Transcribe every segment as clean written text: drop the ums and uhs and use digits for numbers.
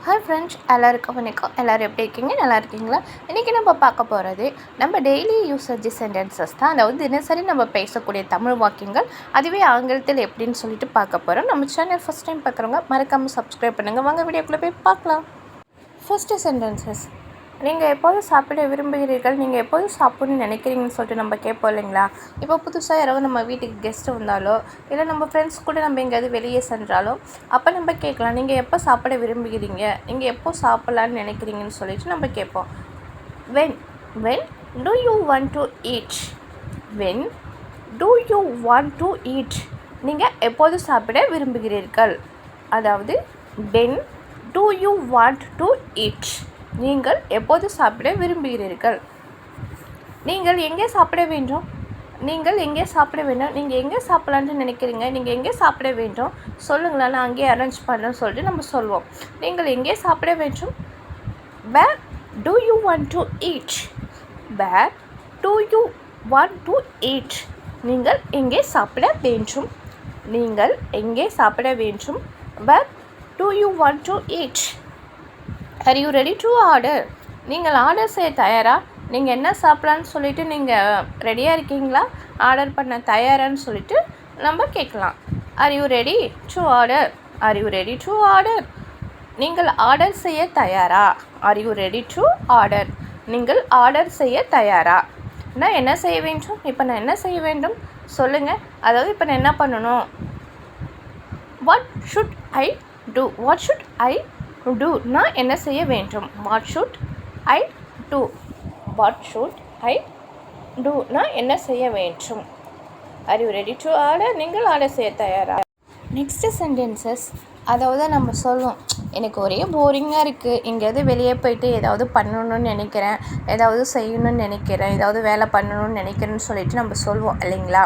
Hi friends, எல்லாருக்கும் வணக்கம். எல்லோரும் எப்படி இருக்கீங்க? நல்லா இருக்கீங்களா? இன்றைக்கி நம்ம பார்க்க போகிறது நம்ம டெய்லி யூசேஜ் சென்டென்சஸ் தான். அதாவது தினசரி நம்ம பேசக்கூடிய தமிழ் வாக்கியங்கள், அதுவே ஆங்கிலத்தில் எப்படின்னு சொல்லிட்டு பார்க்க போகிறோம். நம்ம சேனல் ஃபஸ்ட் டைம் பார்க்குறவங்க மறக்காமல் சப்ஸ்கிரைப் பண்ணுங்கள். வாங்க வீடியோக்குள்ளே போய் பார்க்கலாம். First sentences. நீங்கள் எப்போது சாப்பிட விரும்புகிறீர்கள்? நீங்கள் எப்போது சாப்பிட்ணுன்னு நினைக்கிறீங்கன்னு சொல்லிட்டு நம்ம கேட்போம் இல்லைங்களா? இப்போ புதுசாக யாராவது நம்ம வீட்டுக்கு கெஸ்ட்டு வந்தாலோ, இல்லை நம்ம ஃப்ரெண்ட்ஸ் கூட நம்ம எங்கேயாவது வெளியே சென்றாலோ, அப்போ நம்ம கேட்கலாம், நீங்கள் எப்போ சாப்பிட விரும்புகிறீங்க? நீங்கள் எப்போ சாப்பிட்லான்னு நினைக்கிறீங்கன்னு சொல்லிட்டு நம்ம கேட்போம். When do you want to eat? when do you want to eat? நீங்கள் எப்போது சாப்பிட விரும்புகிறீர்கள்? அதாவது when do you want to eat? நீங்கள் எப்போது சாப்பிட விரும்புகிறீர்கள்? நீங்கள் எங்கே சாப்பிட வேண்டும்? நீங்கள் எங்கே சாப்பிட வேண்டும்? நீங்கள் எங்கே சாப்பிட்லான்ட்டு நினைக்கிறீங்க? நீங்கள் எங்கே சாப்பிட வேண்டும் சொல்லுங்களா, நான் அங்கேயே அரேஞ்ச் பண்ணுறேன்னு சொல்லிட்டு நம்ம சொல்லுவோம். நீங்கள் எங்கே சாப்பிட வேண்டும்? where do you want to eat? where do you want to eat? நீங்கள் எங்கே சாப்பிட வேண்டும்? நீங்கள் எங்கே சாப்பிட வேண்டும்? where do you want to eat? Are you ready to order? நீங்கள் ஆர்டர் செய்ய தயாரா? நீங்கள் என்ன சாப்பிட்லான்னு சொல்லிட்டு நீங்கள் ரெடியாக இருக்கீங்களா? ஆர்டர் பண்ண தயாரான்னு சொல்லிட்டு நம்ம கேட்கலாம். Are you ready to order? Are you ready to order? நீங்கள் ஆர்டர் செய்ய தயாரா? Are you ready to order? நீங்கள் ஆர்டர் செய்ய தயாரா? நான் என்ன செய்ய வேண்டும்? இப்போ நான் என்ன செய்ய வேண்டும் சொல்லுங்கள். அதாவது இப்போ நான் என்ன பண்ணணும்? What should I do? What should I do? நான் என்ன செய்ய வேண்டும்? What should I do? What should I do? நான் என்ன செய்ய வேண்டும்? Are you ready to order? நீங்கள் ஆர்டர் செய்ய தயாரா? Next sentences. அதாவது நம்ம சொல்லுவோம், எனக்கு ஒரே போரிங்காக இருக்குது, எங்கேயாவது வெளியே போயிட்டு ஏதாவது பண்ணணும்னு நினைக்கிறேன், ஏதாவது செய்யணும்னு நினைக்கிறேன், ஏதாவது வேலை பண்ணணும்னு நினைக்கிறேன்னு சொல்லிட்டு நம்ம சொல்லுவோம் இல்லைங்களா?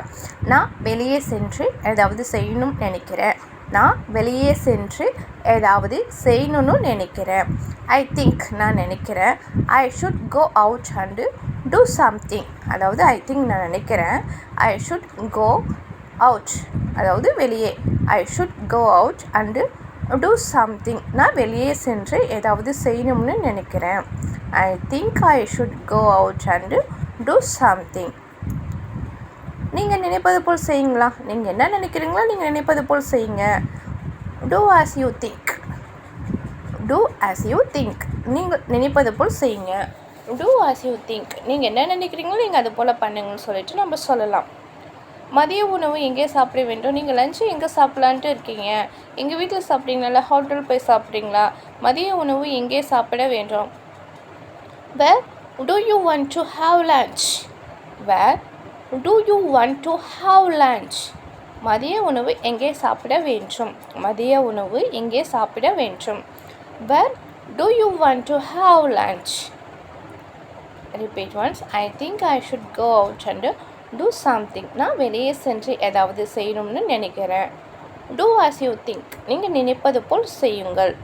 நான் வெளியே சென்று ஏதாவது செய்யணும்னு நினைக்கிறேன். நான் வெளியே சென்று ஏதாவது செய்யணும்னு நினைக்கிறேன். ஐ திங்க், நான் நினைக்கிறேன். I should go out and do something. அதாவது ஐ திங்க், நான் நினைக்கிறேன். ஐ ஷுட் கோ அவுட், அதாவது வெளியே. I should go out and do something. நான் வெளியே சென்று ஏதாவது செய்யணும்னு நினைக்கிறேன். I think I should go out and do something. நீங்கள் நினைப்பது போல் செய்யுங்களா? நீங்கள் என்ன நினைக்கிறீங்களோ நீங்கள் நினைப்பது போல் செய்யுங்க. do as you think. do as you think. நீங்கள் நினைப்பது போல் செய்யுங்க. do as you think. நீங்கள் என்ன நினைக்கிறீங்களோ நீங்கள் அது போல் பண்ணுங்கன்னு சொல்லிட்டு நம்ம சொல்லலாம். மதிய உணவு எங்கே சாப்பிட வேண்டும்? நீங்கள் லஞ்சு எங்கே சாப்பிட்லான்ட்டு இருக்கீங்க? எங்கள் வீட்டில் சாப்பிட்றீங்களா, இல்லை ஹோட்டல் போய் சாப்பிட்றீங்களா? மதிய உணவு எங்கே சாப்பிட வேண்டும்? where do you want to have lunch? where do you want to have lunch? மதிய உணவு எங்கே சாப்பிட வேண்டும்? மதிய உணவு எங்கே சாப்பிட வேண்டும்? where do you want to have lunch? repeat once. I think I should go out and do something. நான் வெளியே சென்று ஏதாவது செய்யணும்னு நினைக்கிறேன். do as you think. நீங்கள் நினைப்பது போல் செய்யுங்கள்.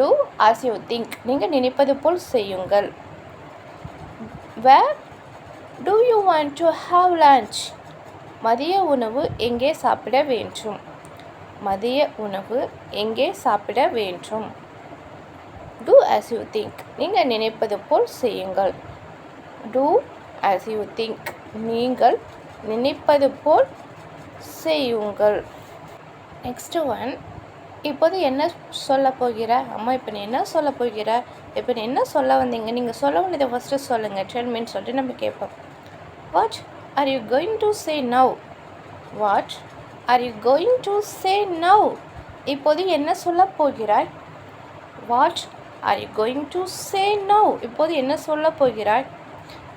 do as you think. நீங்கள் நினைப்பது போல் செய்யுங்கள். where do you want to have lunch? மதிய உணவு எங்கே சாப்பிட வேண்டும்? மதிய உணவு எங்கே சாப்பிட வேண்டும்? do as you think. நீங்கள் நினைப்பது போல் செய்யுங்கள். do as you think. நீங்கள் நினைப்பது போல் செய்யுங்கள். Next one. இப்போது என்ன சொல்ல போகிற? அம்மா, இப்போ நீ என்ன சொல்ல போகிற? இப்போ நீ என்ன சொல்ல வந்தீங்க? நீங்கள் சொல்ல வேண்டியதை ஃபஸ்ட்டு சொல்லுங்கள். 10 minutes சொல்லிட்டு நம்ம கேட்போம். What are you going to say now? What are you going to say now? இப்போது என்ன சொல்ல போகிறாய்? What are you going to say now? இப்போது என்ன சொல்ல போகிறாய்?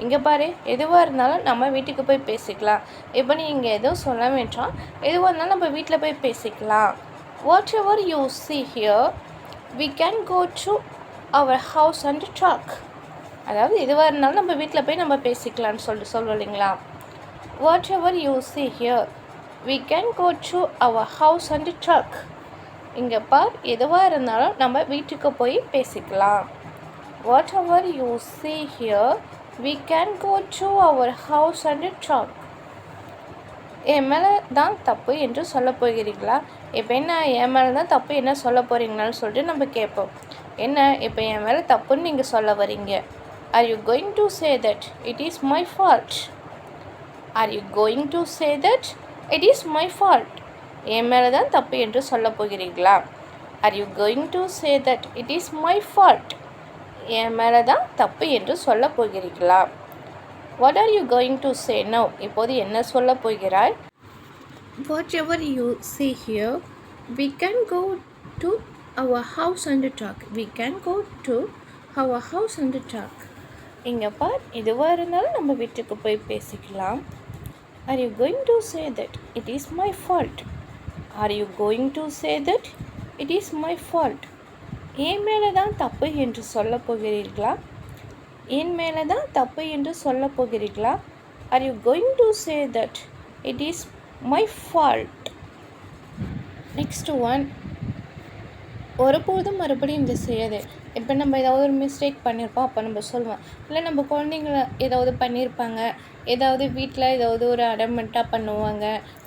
இங்கே பாரு, எதுவாக இருந்தாலும் நம்ம வீட்டுக்கு போய் பேசிக்கலாம். இப்போ நீ இங்கே எதுவும் சொல்ல வேண்டாம், எதுவாக இருந்தாலும் நம்ம வீட்டில் போய் பேசிக்கலாம். Whatever you see here, we can go to our house and talk. அதாவது எதுவாக இருந்தாலும் நம்ம வீட்டில் போய் நம்ம பேசிக்கலான்னு சொல்லிட்டு சொல்லுவோம் இல்லைங்களா? Whatever you see here, we can go to our house and talk. இங்கே பார், எதுவாக இருந்தாலும் நம்ம வீட்டுக்கு போய் பேசிக்கலாம். Whatever you see here, we can go to our house and talk. என் மேலே தான் தப்பு என்று சொல்ல போகிறீங்களா? இப்போ என்ன என் மேலே தான் தப்பு என்ன சொல்ல போகிறீங்களான்னு சொல்லிட்டு நம்ம கேட்போம். என்ன இப்போ என் மேலே தப்புன்னு நீங்கள் சொல்ல வரீங்க. Are you going to say that it is my fault? Are you going to say that it is my fault? என் மேலே தான் தப்பு என்று சொல்ல போகிறீர்களா? Are you going to say that it is my fault? என் மேலே தான் தப்பு என்று சொல்ல போகிறீர்களா? What are you going to say now? இப்போது என்ன சொல்ல போகிறாய்? Whatever you say here, we can go to our house and talk. We can go to our house and talk. இங்கே பார், எதுவாக இருந்தாலும் நம்ம வீட்டுக்கு போய் பேசிக்கலாம். Are you going to say that it is my fault? Are you going to say that it is my fault? என் மேலே தான் தப்பு என்று சொல்ல போகிறீர்களா? என் மேலே தான் தப்பு என்று சொல்ல போகிறீர்களா? Are you going to say that it is my fault? Next one, ஒருபோதும் மறுபடியும் இதை செய்யாது. இப்போ நம்ம ஏதாவது ஒரு மிஸ்டேக் பண்ணியிருப்போம், அப்போ நம்ம சொல்லுவோம். இல்லை நம்ம குழந்தைங்கள ஏதாவது பண்ணியிருப்பாங்க, ஏதாவது வீட்டில் ஏதாவது ஒரு அடமெண்ட்டாக பண்ணுவாங்க,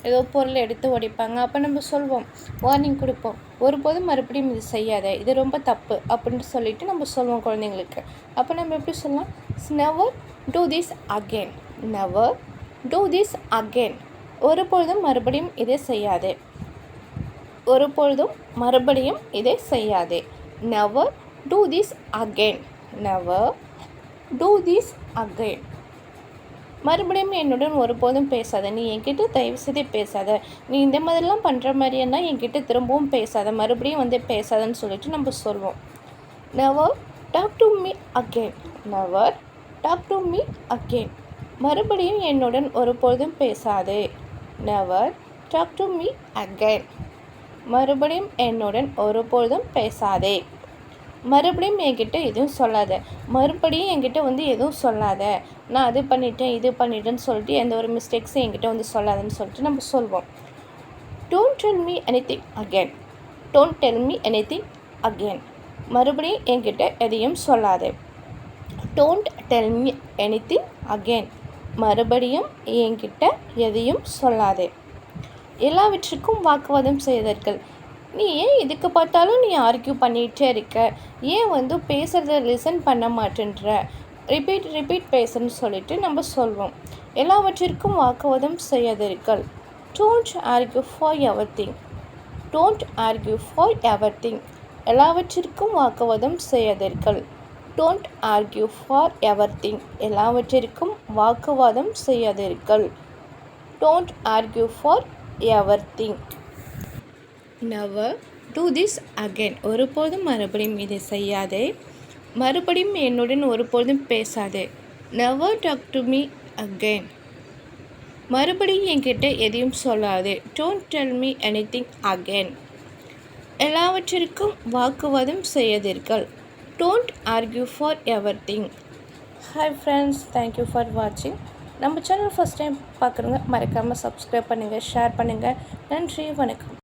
ஏதோ பொருள் எடுத்து உடைப்பாங்க, அப்போ நம்ம சொல்வோம், வார்னிங் கொடுப்போம். ஒருபோதும் மறுபடியும் இது செய்யாத, இது ரொம்ப தப்பு அப்படின்னு சொல்லிட்டு நம்ம சொல்லுவோம் குழந்தைங்களுக்கு. அப்போ நம்ம எப்படி சொல்லலாம்? Never do this again. Never do this again. ஒருபொழுதும் மறுபடியும் இதை செய்யாதே. ஒருபொழுதும் மறுபடியும் இதை செய்யாதே. Never do this again. Never do this again. மறுபடியும் என்னுடன் ஒருபோதும் பேசாத. நீ என்கிட்ட தயவு செய்து பேசாத. நீ இந்த மாதிரிலாம் பண்ணுற மாதிரின்னா என்கிட்ட திரும்பவும் பேசாத, மறுபடியும் வந்து பேசாதன்னு சொல்லிட்டு நம்ம சொல்வோம். Never talk to me again. Never talk to me again. மறுபடியும் என்னுடன் ஒருபொழுதும் பேசாதே. Never talk to me again. மறுபடியும் என்னுடன் ஒருபொழுதும் பேசாதே. மறுபடியும் என்கிட்ட எதுவும் சொல்லாத. மறுபடியும் என்கிட்ட வந்து எதுவும் சொல்லாத. நான் அது பண்ணிட்டேன் இது பண்ணிட்டேன்னு சொல்லிட்டு எந்த ஒரு மிஸ்டேக்ஸும் என்கிட்ட வந்து சொல்லாதன்னு சொல்லிட்டு நம்ம சொல்வோம். Don't tell me anything again. Don't tell me anything again. மறுபடியும் என்கிட்ட எதையும் சொல்லாதே. Don't tell me anything again. மறுபடியும் என்கிட்ட எதையும் சொல்லாதே. எல்லாவற்றுக்கும் வாக்குவாதம் செய்தீர்கள். நீ ஏன் இதுக்கு பார்த்தாலும் நீ ஆர்கியூ பண்ணிகிட்டே இருக்க? ஏன் வந்து பேசுகிறத லிசன் பண்ண மாட்டேன்ற? ரிப்பீட் பேசுன்னு சொல்லிட்டு நம்ம சொல்வோம். எல்லாவற்றிற்கும் வாக்குவாதம் செய்யாதீர்கள். Don't argue for everything. Don't argue for everything. எல்லாவற்றிற்கும் வாக்குவாதம் செய்யாதீர்கள். Don't argue for everything. எல்லாவற்றிற்கும் வாக்குவாதம் செய்யாதீர்கள். Don't argue for everything. Never do this again. ஒருபோதும் மறுபடியும் இதை செய்யாதே. மறுபடியும் என்னுடன் ஒருபோதும் பேசாதே. Never talk to me again. மறுபடியும் என்கிட்ட எதையும் சொல்லாதே. Don't tell me anything again. எல்லாவற்றிற்கும் வாக்குவாதம் செய்யாதீர்கள். Don't argue for everything. Hi friends, thank you for வாட்சிங். நம்ம சேனல் ஃபஸ்ட் டைம் பார்க்குறவங்க மறக்காமல் சப்ஸ்கிரைப் பண்ணுங்கள், ஷேர் பண்ணுங்கள். நன்றி, வணக்கம்.